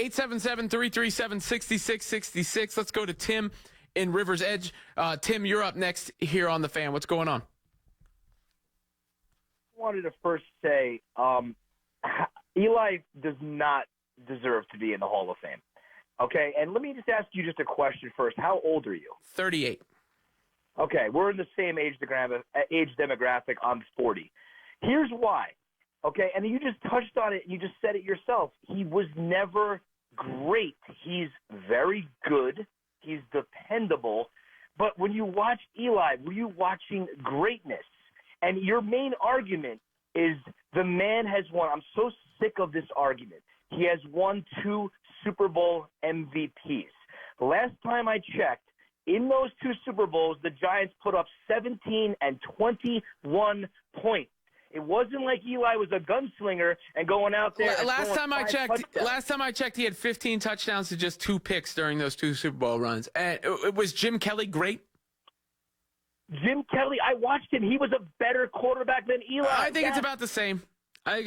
877-337-6666. Let's go to Tim in River's Edge. Tim, you're up next here on The Fan. What's going on? I wanted to first say Eli does not deserve to be in the Hall of Fame. Okay, and let me just ask you just a question first. How old are you? 38. Okay, we're in the same age demographic. I'm 40. Here's why. Okay, and you just touched on it. You just said it yourself. He was never great. He's very good. He's dependable. But when you watch Eli, were you watching greatness? And your main argument is the man has won. I'm so sick of this argument. He has won 2 Super Bowl MVPs. The last time I checked, in those 2 Super Bowls, the Giants put up 17 and 21 points. It wasn't like Eli was a gunslinger and going out there. Last time I checked, he had 15 touchdowns to just 2 picks during those 2 Super Bowl runs. And was Jim Kelly great? Jim Kelly, I watched him. He was a better quarterback than Eli. I think it's about the same. And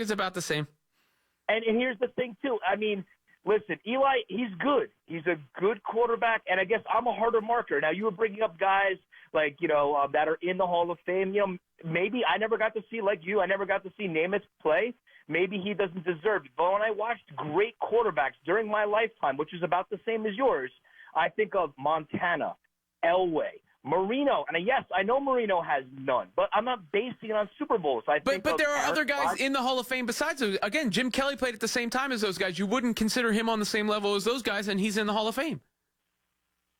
here's the thing, too. I mean, listen, Eli, he's good. He's a good quarterback, and I guess I'm a harder marker. Now, you were bringing up guys like, that are in the Hall of Fame. Maybe I never got to see, like you, I never got to see Namath play. Maybe he doesn't deserve it. But when I watched great quarterbacks during my lifetime, which is about the same as yours, I think of Montana, Elway, Marino. And yes, I know Marino has none, but I'm not basing it on Super Bowls. But there are other guys in the Hall of Fame besides those. Again, Jim Kelly played at the same time as those guys. You wouldn't consider him on the same level as those guys, and he's in the Hall of Fame.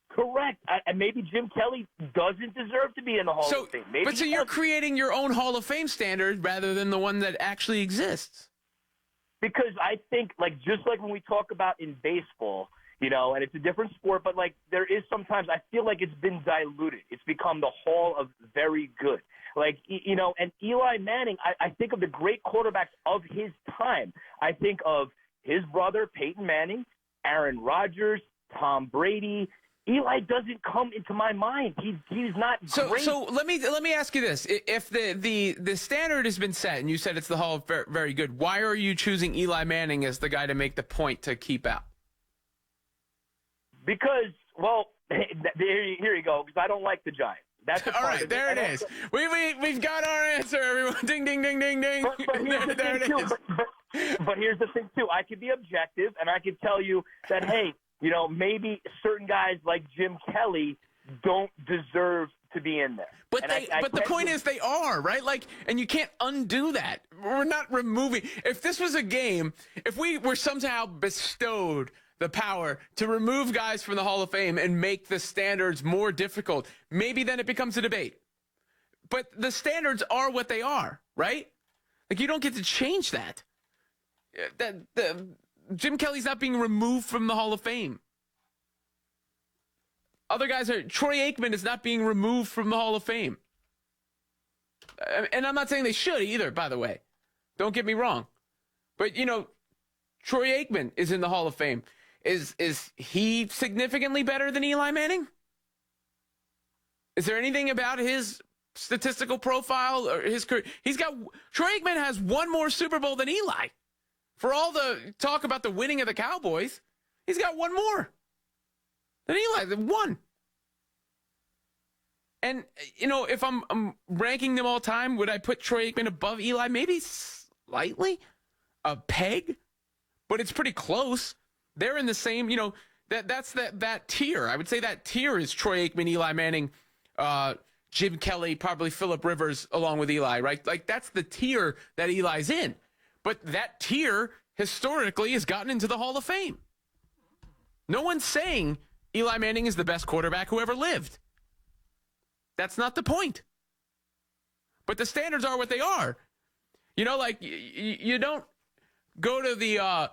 Correct. And maybe Jim Kelly doesn't deserve to be in the Hall of Fame. So you're creating your own Hall of Fame standard rather than the one that actually exists. Because I think, just like when we talk about in baseball, and it's a different sport, but, there is sometimes I feel like it's been diluted. It's become the Hall of Very Good. And Eli Manning, I think of the great quarterbacks of his time. I think of his brother, Peyton Manning, Aaron Rodgers, Tom Brady. Eli doesn't come into my mind. He's not great. So let me ask you this: if the standard has been set, and you said it's the Hall of Very Good, why are you choosing Eli Manning as the guy to make the point to keep out? Because, here you go. Because I don't like the Giants. That's all right. There it is. We've got our answer, everyone. Ding, ding, ding, ding, ding. But here's the thing too. I could be objective, and I could tell you that, hey, maybe certain guys like Jim Kelly don't deserve to be in there. But the point is they are, right? And you can't undo that. We're not removing. If this was a game, if we were somehow bestowed the power to remove guys from the Hall of Fame and make the standards more difficult, maybe then it becomes a debate. But the standards are what they are, right? You don't get to change that. Jim Kelly's not being removed from the Hall of Fame. Other guys Troy Aikman is not being removed from the Hall of Fame. And I'm not saying they should either, by the way. Don't get me wrong. But, Troy Aikman is in the Hall of Fame. Is he significantly better than Eli Manning? Is there anything about his statistical profile or his career? Troy Aikman has 1 more Super Bowl than Eli. For all the talk about the winning of the Cowboys, he's got 1 more than Eli. 1. And, if I'm ranking them all time, would I put Troy Aikman above Eli? Maybe slightly, a peg, but it's pretty close. They're in the same, that's that tier. I would say that tier is Troy Aikman, Eli Manning, Jim Kelly, probably Phillip Rivers, along with Eli, right? That's the tier that Eli's in. But that tier, historically, has gotten into the Hall of Fame. No one's saying Eli Manning is the best quarterback who ever lived. That's not the point. But the standards are what they are. You don't go to the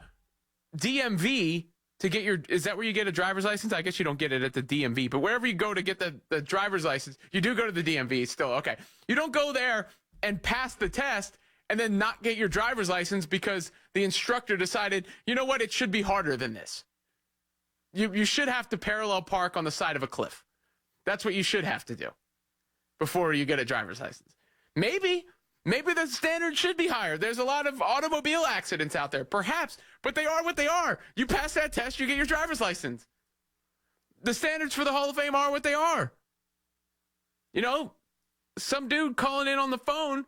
DMV to get is that where you get a driver's license? I guess you don't get it at the DMV, but wherever you go to get the driver's license, you do go to the DMV still. Okay. You don't go there and pass the test and then not get your driver's license because the instructor decided, it should be harder than this. You should have to parallel park on the side of a cliff. That's what you should have to do before you get a driver's license. Maybe Maybe the standard should be higher. There's a lot of automobile accidents out there, perhaps, but they are what they are. You pass that test, you get your driver's license. The standards for the Hall of Fame are what they are. You know, some dude calling in on the phone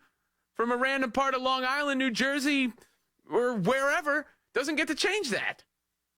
from a random part of Long Island, New Jersey, or wherever doesn't get to change that.